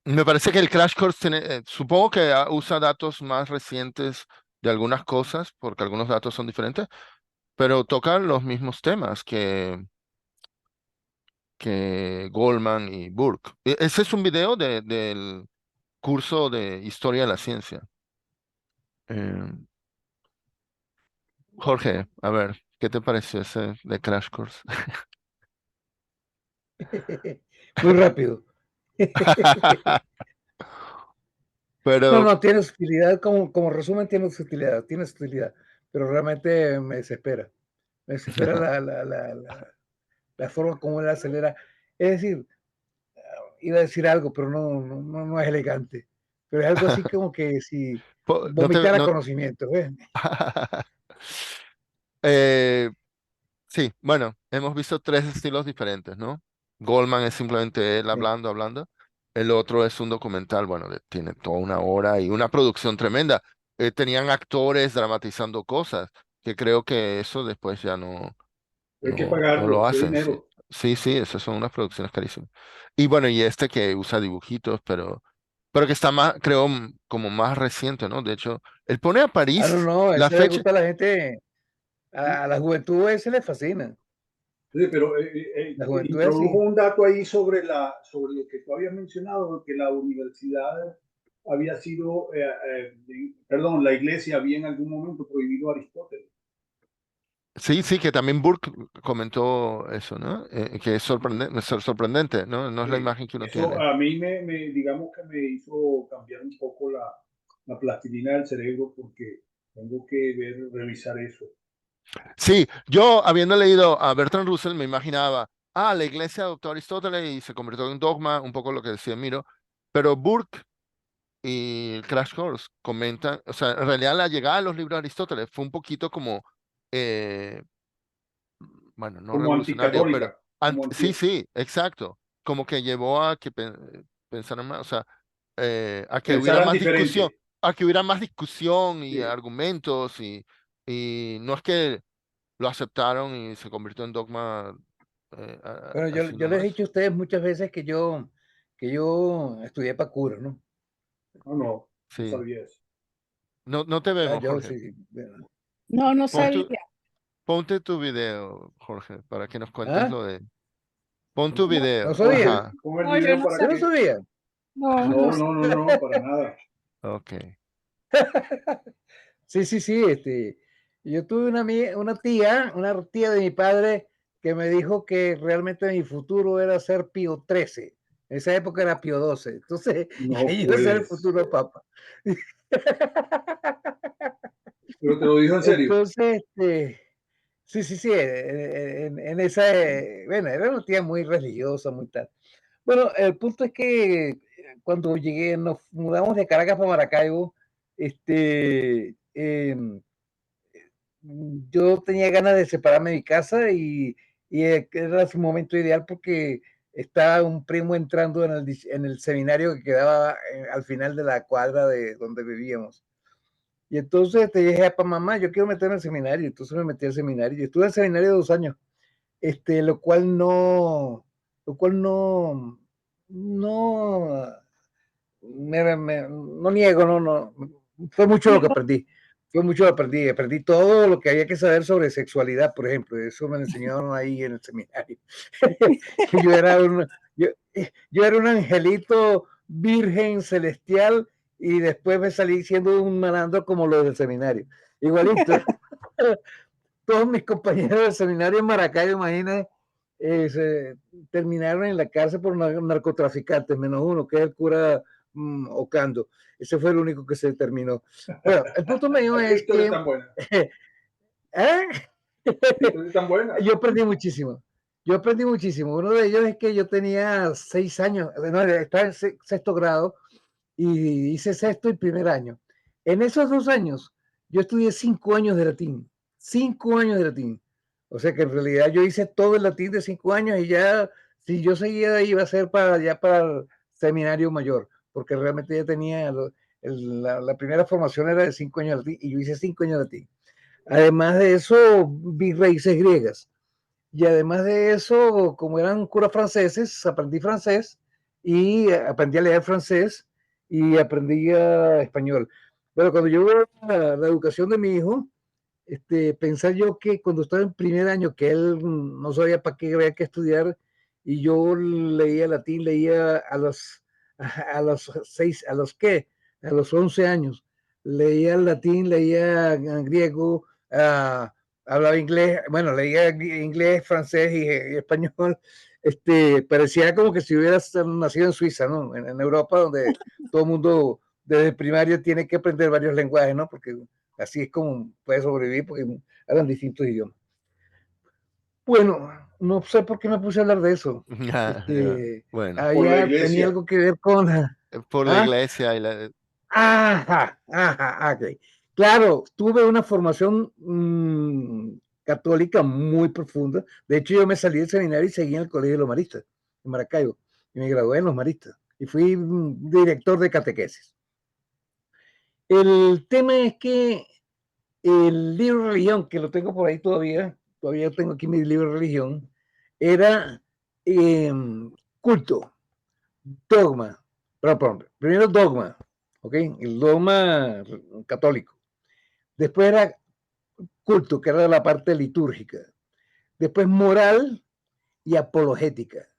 Me parece que el Crash Course tiene, supongo que usa datos más recientes de algunas cosas, porque algunos datos son diferentes, pero toca los mismos temas que Goldman y Burke. Ese es un video del curso de Historia de la Ciencia. Eh, Jorge, a ver, ¿qué te pareció ese de Crash Course? Muy rápido. No, Pero no, tiene su utilidad, como resumen, tiene su utilidad, pero realmente me desespera la forma como él acelera. Es decir, iba a decir algo, pero no es elegante, pero es algo así como que si no te, vomitara no, conocimiento, ¿ves? Eh, sí, bueno, hemos visto tres estilos diferentes, ¿no? Goldman es simplemente él Sí. hablando, hablando. El otro es un documental, bueno, tiene toda una hora y una producción tremenda. Tenían actores dramatizando cosas, que creo que eso después ya Hay que no lo pagarlo, qué hacen, sí. dinero. Sí, sí, esas son unas producciones carísimas. Y bueno, y este que usa dibujitos, pero que está más, creo, como más reciente, ¿no? De hecho, él pone a Ah, no, París no, la eso le fecha. gusta a la gente, Sí, a la juventud ese le fascina, sí, pero la juventud es introdujo así. un dato ahí sobre lo que tú habías mencionado, que la universidad había sido, perdón, la iglesia había en algún momento prohibido a Aristóteles. Sí, sí, que también Burke comentó eso, ¿no? Que es sorprendente, sorprendente, ¿no? No es la Sí, imagen que uno eso tiene. a mí digamos que me hizo cambiar un poco la plastilina del cerebro porque tengo que revisar eso. Sí, yo habiendo leído a Bertrand Russell me imaginaba, la iglesia adoptó a Aristóteles y se convirtió en dogma, un poco lo que decía Miro, pero Burke y Crash Course comentan, o sea, en realidad la llegada a los libros de Aristóteles fue un poquito como, eh, bueno, no Como revolucionario, pero anticatólica, como sí, anti, sí, exacto, como que llevó a que pensaran más, o sea, a que hubiera pensaran más discusión, diferente. a que hubiera más discusión y Sí. argumentos y no es que lo aceptaron y se convirtió en dogma Bueno, así yo les he nomás. dicho a ustedes muchas veces que yo estudié para cura, ¿no? No, no, no Sí. sabía eso. No, no te Ah, vemos, yo Jorge. sí. Bueno. No, no Pon tu, sabía. ponte tu video, Jorge, para que nos cuentes ¿Ah? lo de... Pon tu No, ¿No video. sabían? Ajá. Con el no, yo video no para Yo no que... sabía. sabía. No, no No, sabía. no, no, no, para nada. Ok. Sí, sí, sí. Yo tuve una tía de mi padre que me dijo que realmente mi futuro era ser Pío XIII. En esa época era Pío XII. Entonces, que No iba a ser el puede futuro ser. papa. Pero te lo dijo en serio. Entonces, sí, sí, sí, en esa, bueno, era una tía muy religiosa, muy tal. Bueno, el punto es que cuando llegué, nos mudamos de Caracas para Maracaibo, este, yo tenía ganas de separarme de mi casa y era su momento ideal porque estaba un primo entrando en el seminario que quedaba al final de la cuadra de donde vivíamos. Y entonces te dije, para mamá, yo quiero meterme al seminario. Entonces me metí al seminario. Y estuve en el seminario 2 años, lo cual no, no niego, fue mucho lo que aprendí. Fue mucho lo que aprendí. Aprendí todo lo que había que saber sobre sexualidad, por ejemplo. Eso me lo enseñaron ahí en el seminario. yo, era un, yo, yo era un angelito virgen celestial y después me salí siendo un malandro como los del seminario. Igualito. Todos mis compañeros del seminario en Maracaibo, imagínate, se terminaron en la cárcel por narcotraficantes, menos uno, que es el cura Ocando. Ese fue el único que se terminó. Bueno, el punto medio Qué es historia que tan buena. ¿eh? Qué historia tan buena. yo aprendí muchísimo. Yo aprendí muchísimo. Uno de ellos es que yo tenía 6 años, no, estaba en sexto grado y hice sexto y primer año. En esos 2 años, yo estudié 5 años de latín. 5 años de latín. O sea que en realidad yo hice todo el latín de 5 años y ya, si yo seguía ahí, iba a ser para el seminario mayor, porque realmente ya tenía, la primera formación era de 5 años de latín y yo hice 5 años de latín. Además de eso, vi raíces griegas. Y además de eso, como eran curas franceses, aprendí francés y aprendí a leer francés y aprendí español. Pero cuando yo veo la educación de mi hijo, pensar yo que cuando estaba en primer año, que él no sabía para qué había que estudiar, y yo leía latín, leía a los 6, a los qué, a los 11 años, leía latín, leía griego, hablaba inglés, bueno, leía inglés, francés y español. Parecía como que si hubiera nacido en Suiza, ¿no? En Europa, donde todo el mundo desde primario tiene que aprender varios lenguajes, ¿no? Porque así es como puede sobrevivir, porque hablan distintos idiomas. Bueno, no sé por qué me puse a hablar de eso. Bueno, Por la Tenía iglesia. algo que ver con... por la ¿Ah? iglesia y la... Ok. Claro, tuve una formación católica muy profunda. De hecho, yo me salí del seminario y seguí en el Colegio de los Maristas, en Maracaibo, y me gradué en los Maristas. Y fui director de catequesis. El tema es que el libro de religión, que lo tengo por ahí todavía tengo aquí mi libro de religión, era eh, culto, dogma, perdón, primero dogma, ¿ok? El dogma católico. Después era culto, que era la parte litúrgica. Después moral y apologética.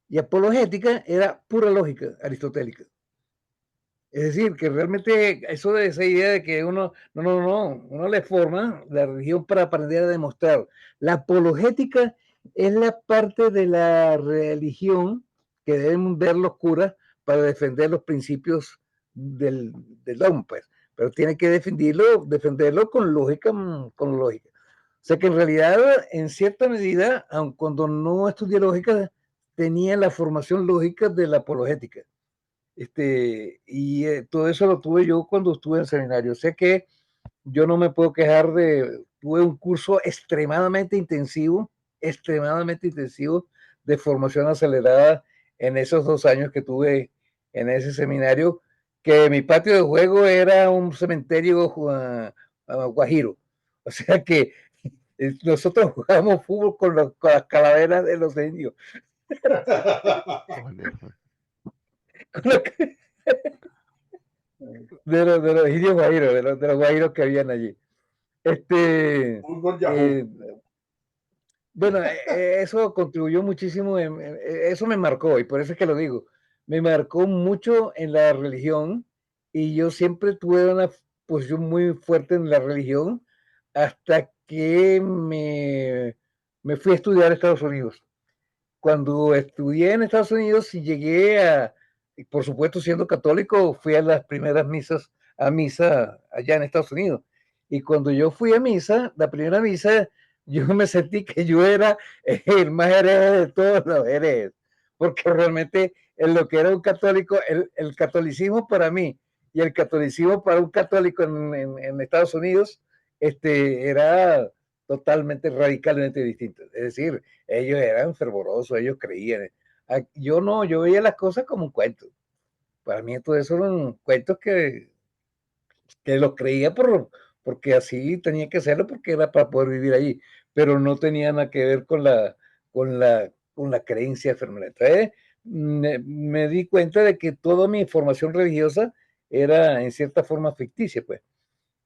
Y apologética era pura lógica aristotélica. Es decir, que realmente eso de esa idea de que uno le forma la religión para aprender a demostrar. La apologética es la parte de la religión que deben ver los curas para defender los principios del dogma, pues. Pero tiene que defenderlo con lógica, con lógica. O sea que en realidad, en cierta medida, aun cuando no estudié lógica, tenía la formación lógica de la apologética. Todo eso lo tuve yo cuando estuve en el seminario. Sé que yo no me puedo quejar tuve un curso extremadamente intensivo de formación acelerada en esos 2 años que tuve en ese seminario, que mi patio de juego era un cementerio guajiro. O sea que nosotros jugábamos fútbol con las calaveras de los indios. Oh, Dios mío. De los indios guajiros, de los guajiros que habían allí. Fútbol Yahoo. Bueno, eso contribuyó muchísimo, eso me marcó, y por eso es que lo digo, me marcó mucho en la religión, y yo siempre tuve una posición muy fuerte en la religión hasta que me fui a estudiar a Estados Unidos. Cuando estudié en Estados Unidos y por supuesto siendo católico, fui a las primeras a misa allá en Estados Unidos. Y cuando yo fui a misa, la primera misa, yo me sentí que yo era el más hereje de todos los herejes, porque realmente en lo que era un católico, el catolicismo para mí y el catolicismo para un católico en Estados Unidos, era totalmente, radicalmente distinto. Es decir, ellos eran fervorosos, ellos creían. Yo no, yo veía las cosas como un cuento. Para mí todo eso eran cuentos que los creía porque así tenía que hacerlo, porque era para poder vivir allí, pero no tenía nada que ver con la creencia enfermera. Entonces, me di cuenta de que toda mi formación religiosa era en cierta forma ficticia, pues.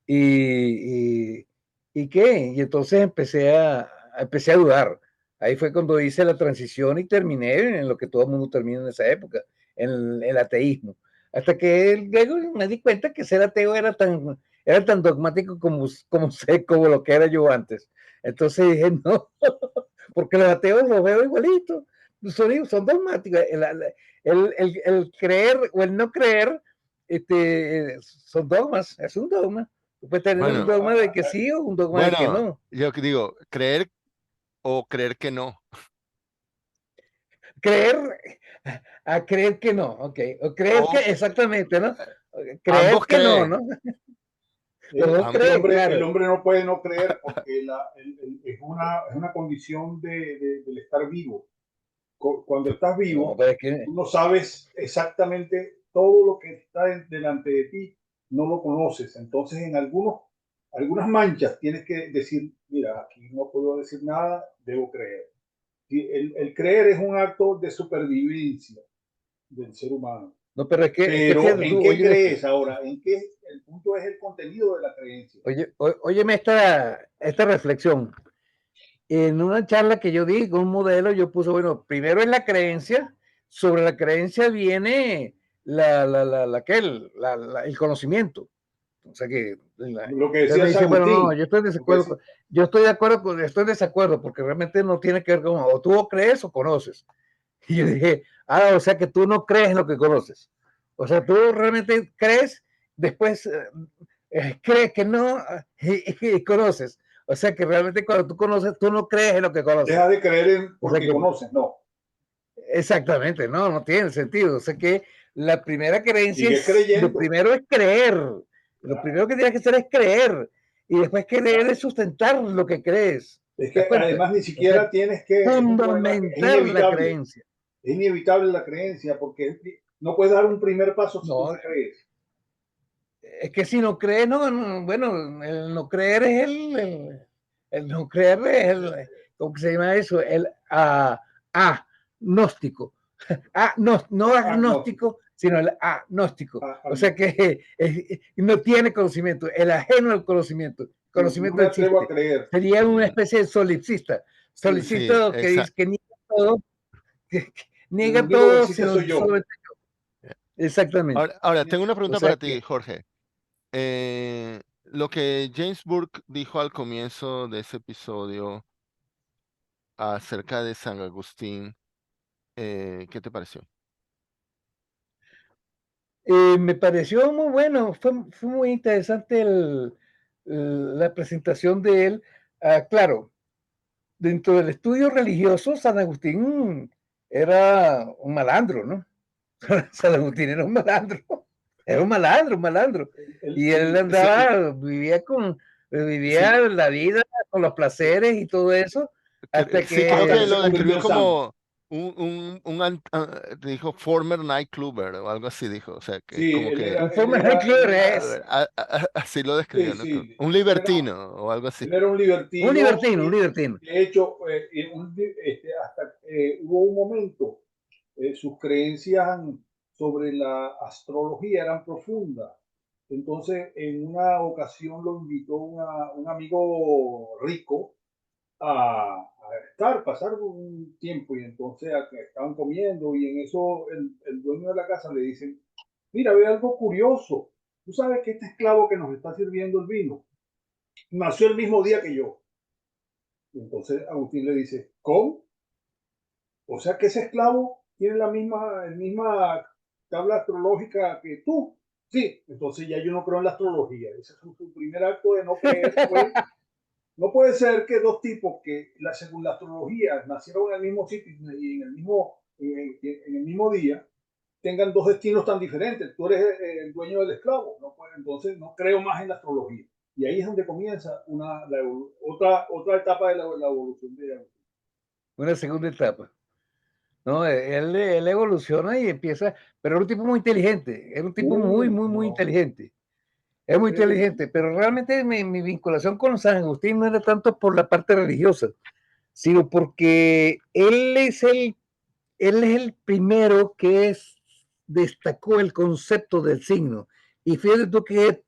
Y, ¿Y qué? Y entonces empecé a dudar. Ahí fue cuando hice la transición y terminé en lo que todo el mundo termina en esa época, en el ateísmo. Hasta que luego me di cuenta que ser ateo era tan dogmático como lo que era yo antes. Entonces dije, no, porque los ateos los veo igualitos, son dogmáticos. El creer o el no creer son dogmas, es un dogma. Tú puedes tener un Bueno, dogma de que sí o un dogma de que bueno, no. yo digo, creer o creer que no. Creer a creer que no, ok. O creer que O exactamente, ¿no? Creer ambos que no, creen. ¿no? Los dos creen, El claro. hombre no puede no creer porque es una condición del estar vivo. Cuando estás No, vivo, pero es que tú no sabes exactamente todo lo que está delante de ti, no lo conoces. Entonces, algunas manchas tienes que decir, mira, aquí no puedo decir nada, debo creer. El creer es un acto de supervivencia. del ser humano. No, pero es que Pero fíjate ¿en tú, qué oye, crees ahora? ¿En qué? El punto es el contenido de la creencia. óyeme esta reflexión. En una charla que yo di con un modelo, yo puse, bueno, primero es la creencia, sobre la creencia viene el conocimiento. O sea que Lo que entonces decía me dice, San bueno, no, Agustín. yo estoy en desacuerdo, yo estoy de acuerdo con, estoy en desacuerdo, porque realmente no tiene que ver con, o tú crees o conoces. Y yo dije, o sea que tú no crees en lo que conoces. O sea, tú realmente crees, después crees que no y conoces. O sea que realmente cuando tú conoces, tú no crees en lo que conoces. Deja de creer en O sea porque que, conoces, no. exactamente, no tiene sentido. O sea que la primera creencia Sigue es, lo creyendo. primero es creer. Claro. Lo primero que tienes que hacer es creer. Y después creer es sustentar lo que crees. Es ¿Te das que cuenta? además ni O sea, siquiera tienes que, es un problema que es fundamentar la inevitable. creencia. Es inevitable la creencia porque no puedes dar un primer paso si tú No, no crees. es que si no crees, bueno, el no creer es el no creer es ¿cómo se llama eso? El agnóstico. No agnóstico, sino el agnóstico. O sea que no tiene conocimiento, el ajeno al conocimiento. El No conocimiento me atrevo a existe. creer. Sería una especie de solipsista. Sí, Solipsista que dice que niega todo, que El niega único que todo, existe sino soy yo. solamente yo. Exactamente. ahora tengo una O pregunta sea para que ti, Jorge. Lo que James Burke dijo al comienzo de ese episodio acerca de San Agustín, ¿qué te pareció? me pareció muy bueno, fue muy interesante la presentación de él. Claro, dentro del estudio religioso, San Agustín era un malandro, ¿no? San Agustín era un malandro, un malandro. Y él Sí, andaba, vivía sí, la vida con los placeres y todo eso, hasta sí, creo Hasta que que que se lo convirtió describió en santo. como dijo former nightclubber o algo así dijo, o sea, que Sí, como que un forma de es así lo describió, sí, ¿no? sí. Un libertino o algo así. Él era un un libertino libertino, un y libertino. de hecho, hasta hubo un momento, sus creencias sobre la astrología eran profundas. Entonces, en una ocasión lo invitó un amigo rico pasar un tiempo y entonces estaban comiendo y en eso el dueño de la casa le dice, mira, ve algo curioso. Tú sabes que este esclavo que nos está sirviendo el vino nació el mismo día que yo. Y entonces Agustín le dice, ¿cómo? O sea que ese esclavo tiene la misma tabla astrológica que tú. Sí, entonces ya yo no creo en la astrología. Ese es su primer acto de no creer. No puede ser que dos tipos que según la astrología nacieron en el mismo sitio y en el mismo día tengan dos destinos tan diferentes. Tú eres el dueño del esclavo. No, pues, entonces no creo más en la astrología. Y ahí es donde comienza otra etapa de la evolución de Agustín. Una segunda etapa. No, él evoluciona y empieza, pero era un tipo muy inteligente, era un tipo muy No, inteligente. Es muy eh, inteligente, pero realmente mi vinculación con San Agustín no era tanto por la parte religiosa, sino porque él es el primero que destacó el concepto del signo. Y fíjate tú que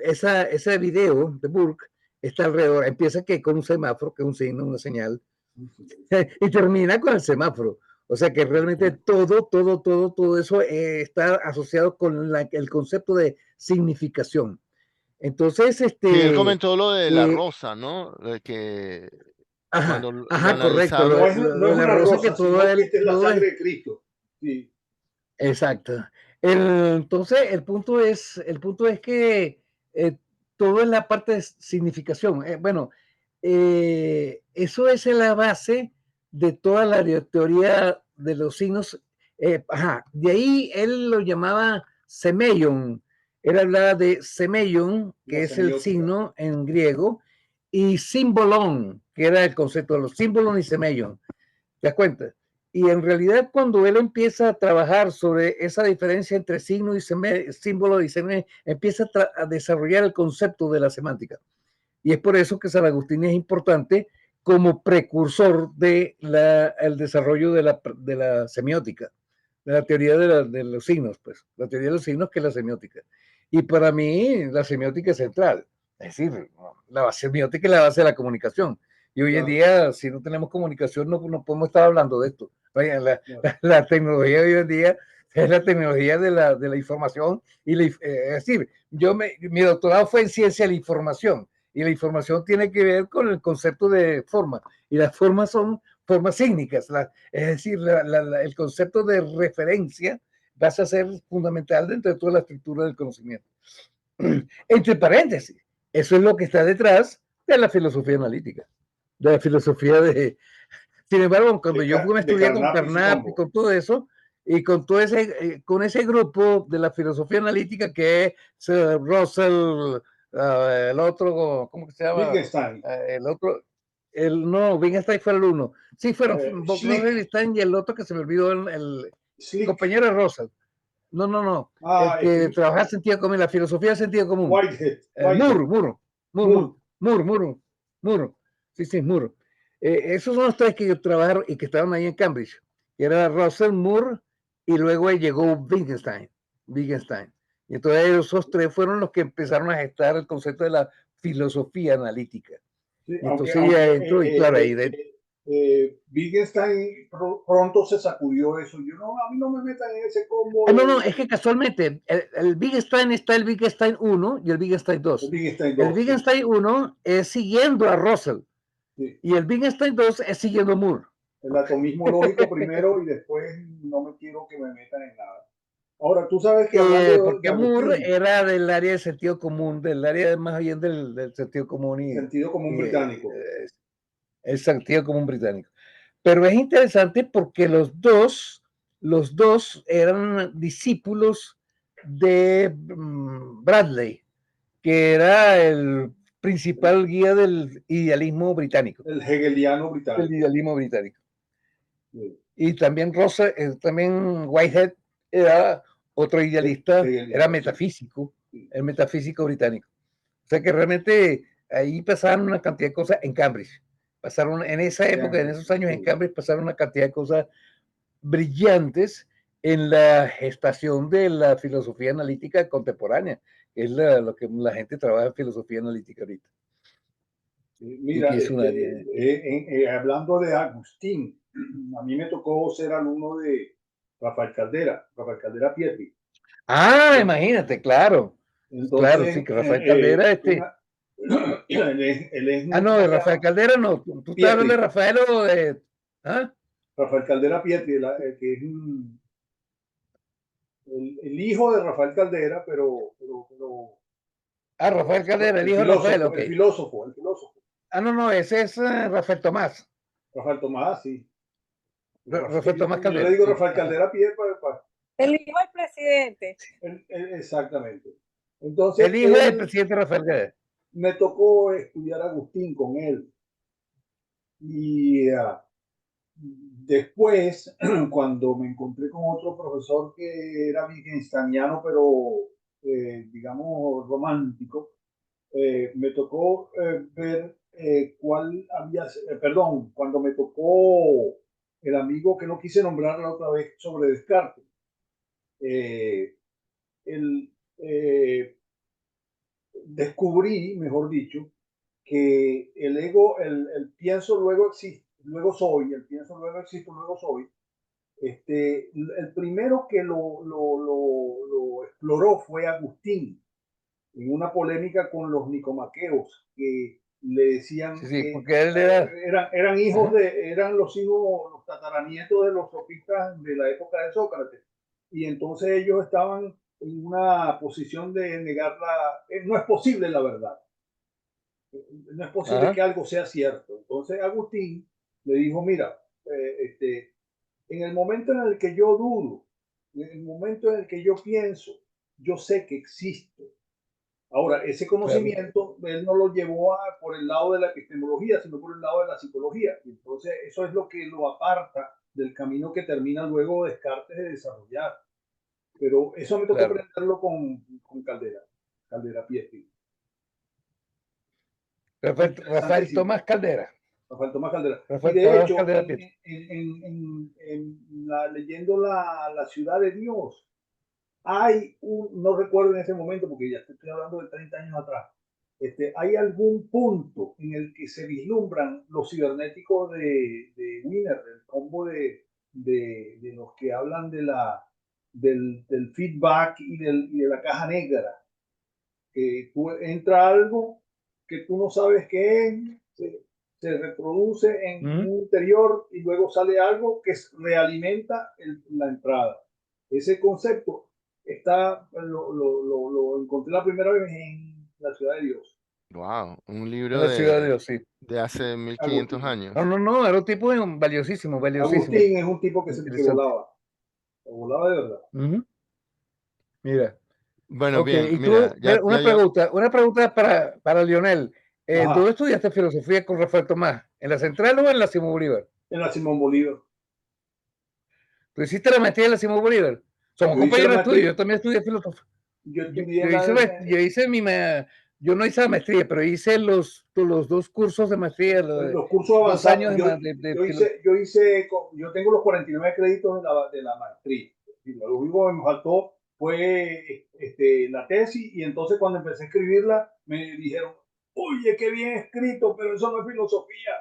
ese video de Burke está alrededor, empieza que con un semáforo, que es un signo, una señal, y termina con el semáforo. O sea que realmente todo eso está asociado con el concepto de significación. Entonces, Sí, él comentó lo de la rosa, ¿no? De que cuando lo correcto, analizaban, no lo es de la una rosa que rosa, todo sino que él, esta es la todo es, sangre de Cristo. Sí. exacto. Entonces, el punto es que todo es la parte de significación. Eso es la base de toda la teoría de los signos. De ahí él lo llamaba semeion. Él hablaba de semeion, La que es el semiótica. signo en griego, y símbolon, que era el concepto de los símbolos y semeion. ¿Te das cuenta? Y en realidad cuando él empieza a trabajar sobre esa diferencia entre signo y símbolo y semeion, empieza a desarrollar el concepto de la semántica. Y es por eso que San Agustín es importante como precursor de el desarrollo de la semiótica, de la teoría de los signos, pues, la teoría de los signos que es la semiótica. Y para mí la semiótica es central, es decir, la semiótica es la base de la comunicación. Y hoy en día, si no tenemos comunicación, no podemos estar hablando de esto. La tecnología de hoy en día es la tecnología de la información. Es decir, mi doctorado fue en ciencia de la información. Y la información tiene que ver con el concepto de forma. Y las formas son formas sígnicas. Es decir, el concepto de referencia va a ser fundamental dentro de toda la estructura del conocimiento. Entre paréntesis, eso es lo que está detrás de la filosofía analítica, de la filosofía de... Sin embargo, cuando yo fui a estudiar con Carnap y con todo eso, y con todo ese grupo de la filosofía analítica que es Russell, el otro, ¿cómo se llama? Wittgenstein. El otro, no, Wittgenstein fue el uno. Sí, fueron Wittgenstein y el otro que se me olvidó, el compañero de Russell. No. El que trabaja sentido común, la filosofía de sentido común. Whitehead. Moore. Sí, Moore. Esos son los tres que trabajaron y que estaban ahí en Cambridge. Y era Russell, Moore y luego llegó Wittgenstein. Y entonces esos tres fueron los que empezaron a gestar el concepto de la filosofía analítica. Sí, y entonces ya entró y claro, ahí Wittgenstein pronto se sacudió eso. A mí no me metan en ese combo. No, es que casualmente el Wittgenstein está el Wittgenstein 1 y el Wittgenstein 2. El Wittgenstein 1 es siguiendo a Russell. Sí. Y el Wittgenstein 2 es siguiendo a Moore. El atomismo lógico primero y después no me quiero que me metan en nada. Ahora, tú sabes que porque Moore era del área del sentido común, del área más bien del sentido común. Sentido común británico. El sentido común británico. Pero es interesante porque los dos eran discípulos de Bradley, que era el principal guía del idealismo británico. El hegeliano británico. El idealismo británico. Sí. Y también también Whitehead era otro idealista, era metafísico, sí. El metafísico británico. O sea que realmente ahí pasaron una cantidad de cosas en Cambridge. Pasaron en esa época, en esos años en Cambridge, pasaron una cantidad de cosas brillantes en la gestación de la filosofía analítica contemporánea, que es lo que la gente trabaja en filosofía analítica ahorita. Mira, hablando de Agustín, a mí me tocó ser alumno de Rafael Caldera Pietri. Imagínate, claro. Entonces, claro, sí, que Rafael Caldera él es no, de Rafael Caldera no. ¿Tú estás hablando de Rafael o de...? Rafael Caldera Pietri, que es el hijo de Rafael Caldera, pero Rafael Caldera, el hijo de Rafael, ok. El filósofo. No, ese es Rafael Tomás. Rafael Tomás, sí. Rafael Tomás Caldera. Yo le digo Rafael Caldera Pietri. El hijo del presidente. Exactamente. Entonces, el hijo del presidente Rafael Caldera. Me tocó estudiar Agustín con él. Y después, cuando me encontré con otro profesor que era wittgensteiniano, pero digamos romántico, me tocó ver cuando me tocó el amigo que no quise nombrar la otra vez sobre Descartes. Descubrí, mejor dicho, que el ego, el pienso luego existe, luego soy, el pienso luego existo, luego soy. El primero que lo exploró fue Agustín, en una polémica con los nicomaqueos, que le decían que él eran hijos eran los tataranietos de los sofistas de la época de Sócrates. Y entonces ellos estaban en una posición de negar no es posible la verdad. No es posible que algo sea cierto. Entonces Agustín le dijo, mira, en el momento en el que yo dudo, en el momento en el que yo pienso, yo sé que existo. Ahora, ese conocimiento él no lo llevó por el lado de la epistemología, sino por el lado de la psicología. Y entonces eso es lo que lo aparta del camino que termina luego Descartes de desarrollar. Pero eso me tocó aprenderlo con Caldera Pietri. Rafael Tomás Caldera. Rafael Tomás Caldera. Y Rafael de Tomás hecho, Caldera Pietro. leyendo la Ciudad de Dios, hay no recuerdo en ese momento, porque ya estoy hablando de 30 años atrás, hay algún punto en el que se vislumbran los cibernéticos de Wiener, el combo de los que hablan del feedback y de la caja negra. Que tú entra algo que tú no sabes qué es, se reproduce en un interior y luego sale algo que realimenta la entrada. Ese concepto lo encontré la primera vez en La Ciudad de Dios. Wow, un En libro la Ciudad de Dios, sí. de hace 1500 años. No, era un tipo valiosísimo, valiosísimo. Agustín es un tipo que volaba de verdad. Mira. Bueno, Ok, bien, y tú, mira, mira, una pregunta para Lionel. Ajá. ¿Tú estudiaste filosofía con Rafael Tomás? ¿En la Central o en la Simón Bolívar? En la Simón Bolívar. ¿Tú hiciste la maestría en la Simón Bolívar? Somos Yo hice la compañeros de estudio, maestría- yo también estudié filosofía. Yo Yo, estudié yo en hice, la, yo hice yo no hice la maestría, pero hice los 2 cursos de maestría, los cursos 2 avanzados. años Yo tengo los 49 créditos de la maestría. Y lo único que me faltó fue la tesis, y entonces cuando empecé a escribirla me dijeron, oye, qué bien escrito, pero eso no es filosofía.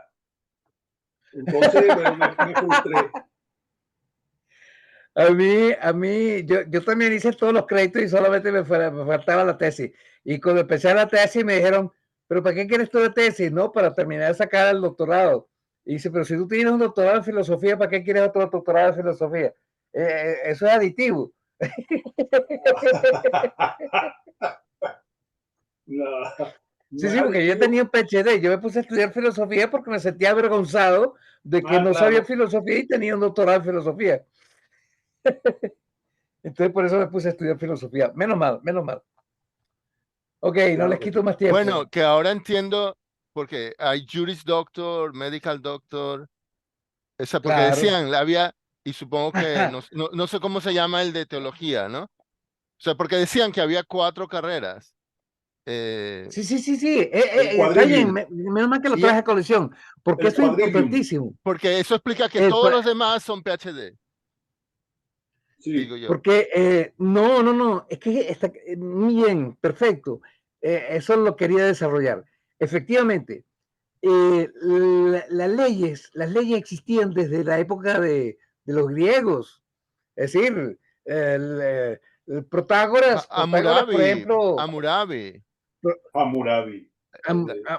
Entonces, bueno, me frustré. A mí, yo también hice todos los créditos y solamente me faltaba la tesis. Y cuando empecé la tesis me dijeron, ¿pero para qué quieres tú la tesis? No, para terminar de sacar el doctorado. Y dice, pero si tú tienes un doctorado en filosofía, ¿para qué quieres otro doctorado en filosofía? Eso es aditivo. No Sí, es porque yo adictivo. tenía un PhD, yo me puse a estudiar filosofía porque me sentía avergonzado de que no sabía Claro. filosofía y tenía un doctorado en filosofía. Entonces por eso me puse a estudiar filosofía. Menos mal, menos mal. Ok, no Claro les que quito sí. más tiempo. Bueno, que ahora entiendo porque hay Juris Doctor, Medical Doctor, porque Claro. decían, y supongo que no sé cómo se llama el de teología, ¿no? O sea, porque decían que había 4 carreras. Sí. El Está bien, quadrivium. menos mal que lo Y traes a colisión, porque El eso es quadrivium. importantísimo. porque eso explica que El todos cua- los demás son PhD, Sí. digo yo. Porque no, es que está muy bien, perfecto. Eso lo quería desarrollar. Efectivamente, las leyes existían desde la época de los griegos. Es decir, el Protágoras, por ejemplo, Hammurabi, Hammurabi.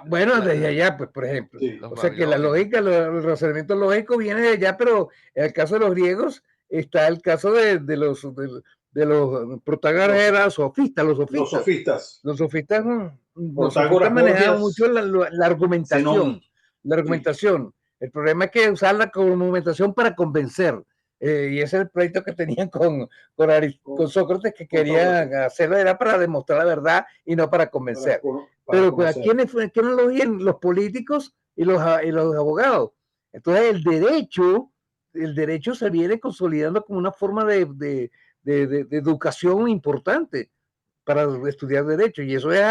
bueno, la- desde la- allá, pues, por ejemplo. Sí. los O sea que la babilonios. lógica, el razonamiento lógico viene de allá, pero en el caso de los griegos está el caso de los Protágoras, eran sofistas, Los sofistas. Los sofistas, los sofistas Protágoras, manejaban mucho Gorgias, la argumentación. Zenón. La Sí. argumentación. El problema es que usar la argumentación para convencer. Y ese es el proyecto que tenían con Sócrates, que querían Sócrates. hacerlo, era para demostrar la verdad y no para convencer. Pero ¿quiénes lo oyen? Los políticos y los abogados. Entonces el derecho se viene consolidando como una forma de educación importante para estudiar derecho. Y eso es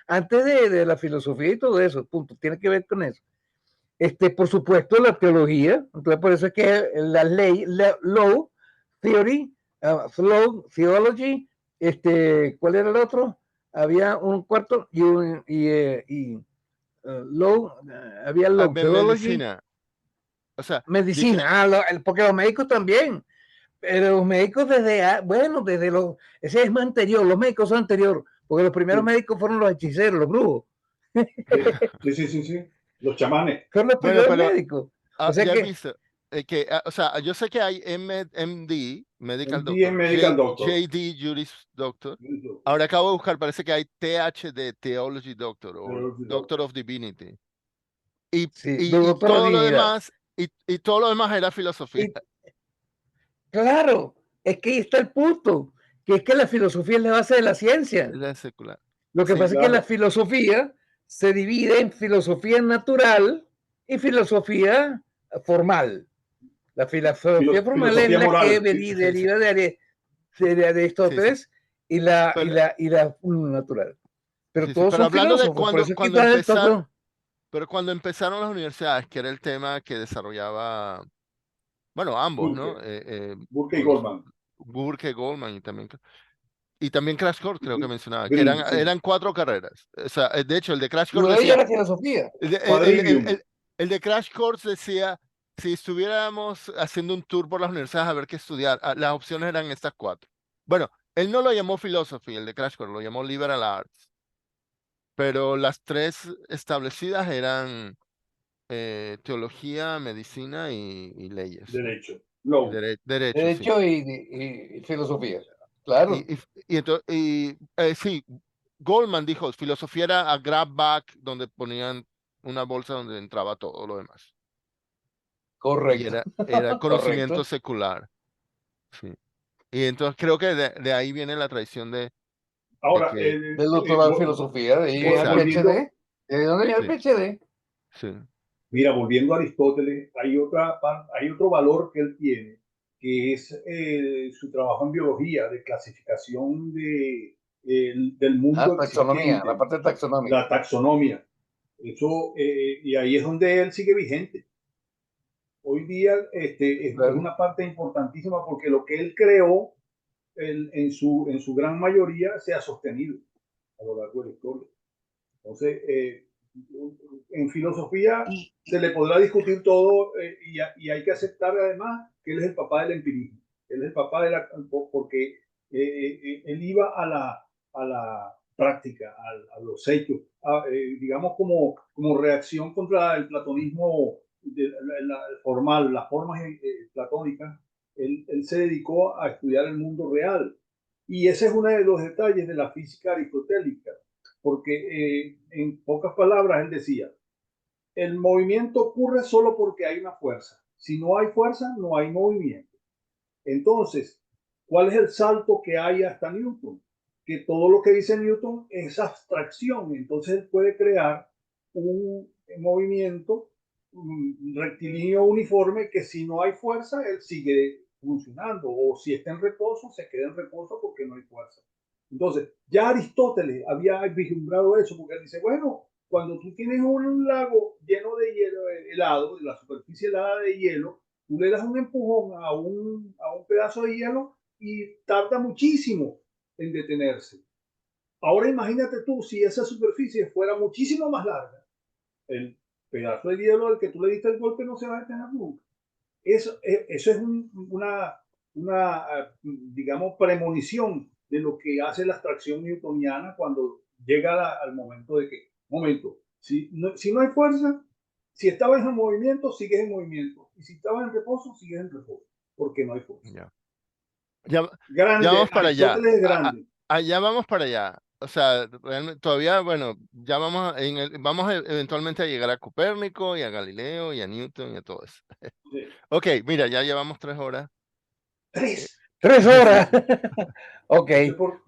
antes de la filosofía y todo eso, punto. Tiene que ver con eso. Por supuesto, la teología. Entonces, por eso es que la ley, law, theory, law, theology, ¿cuál era el otro? Había un cuarto law, había law, theology, Medicina. O sea, dice, medicina, porque los médicos también, pero los médicos ese es más anterior, los médicos son anterior, porque los primeros médicos fueron los hechiceros, los brujos. Sí. Los chamanes. Fueron los bueno, primeros pero médicos. O sea ya he que, visto o sea, yo sé que hay MD, Medical MD en Doctor, Medical Doctor. JD, Juris Doctor. Ahora acabo de buscar, parece que hay THD, Theology Doctor, o Doctor of Divinity. sí, Y doctor de todo lo divinidad. demás, y todo lo demás era filosofía. Y claro, es que ahí está el punto, que es que la filosofía es la base de la ciencia. La secular. Lo que Sí, pasa es que la Claro. filosofía se divide en filosofía natural y filosofía formal. La filosofía formal es Filosofía la que moral. deriva de sí, Aristóteles y la pero, natural. Pero sí, todos pero son hablando de filósofos, por eso es que cuando está el todo. Pero cuando empezaron las universidades, que era el tema que desarrollaba, bueno, ambos, ¿no? Burke y Goldman. Burke, Goldman y también Crash Course, creo que mencionaba, que Green, sí. eran 4 carreras. O sea, de hecho, el de Crash Uno Course de ellos decía, era filosofía. Quadrivium. el de Crash Course decía, si estuviéramos haciendo un tour por las universidades a ver qué estudiar, las opciones eran estas 4. Bueno, él no lo llamó philosophy, el de Crash Course, lo llamó liberal arts. Pero las 3 establecidas eran teología, medicina y leyes, ¿no? Derecho. No. Derecho, sí. Derecho y filosofía. Claro. Sí, Goldman dijo, filosofía era a grab bag, donde ponían una bolsa donde entraba todo lo demás. Y Correcto. era conocimiento Correcto. secular. Sí. Y entonces creo que de ahí viene la tradición de Ahora, que... Del doctorado en filosofía, de ahí viene el Exacto. PhD. ¿De dónde viene el Sí, PhD? sí. mira, volviendo a Aristóteles, hay otro valor que él tiene, que es su trabajo en biología, de clasificación del mundo Taxonomía, la existente, parte taxonómica. la taxonomía. Eso, y ahí es donde él sigue vigente. Hoy día es Claro. una parte importantísima porque lo que él creó en su gran mayoría se ha sostenido a lo largo de la historia. Entonces, en filosofía se le podrá discutir todo y hay que aceptar además que él es el papá del empirismo. Él es el papá de porque él iba a la práctica, a los hechos, digamos como reacción contra el platonismo formal, las formas platónicas. Él se dedicó a estudiar el mundo real. Y ese es uno de los detalles de la física aristotélica porque en pocas palabras él decía, el movimiento ocurre solo porque hay una fuerza. Si no hay fuerza, no hay movimiento. Entonces, ¿cuál es el salto que hay hasta Newton? Que todo lo que dice Newton es abstracción. Entonces él puede crear un movimiento rectilíneo uniforme que si no hay fuerza, él sigue funcionando. O si está en reposo, se queda en reposo porque no hay fuerza. Entonces, ya Aristóteles había vislumbrado eso, porque él dice, bueno, cuando tú tienes un lago lleno de hielo helado, la superficie helada de hielo, tú le das un empujón a un pedazo de hielo y tarda muchísimo en detenerse. Ahora imagínate tú si esa superficie fuera muchísimo más larga. El pedazo de hielo al que tú le diste el golpe no se va a detener nunca. Eso es digamos, premonición de lo que hace la abstracción newtoniana cuando llega al momento de que, si no hay fuerza, si estabas en movimiento, sigues en movimiento. Y si estabas en reposo, sigues en reposo. Porque no hay fuerza. Ya Grande, vamos para allá. Aristóteles es grande. Allá vamos para allá. O sea, realmente, todavía, bueno, ya vamos eventualmente a llegar a Copérnico y a Galileo y a Newton y a todo eso. Sí. Ok, mira, ya llevamos 3 horas. 3. 3 horas. Ok. Por,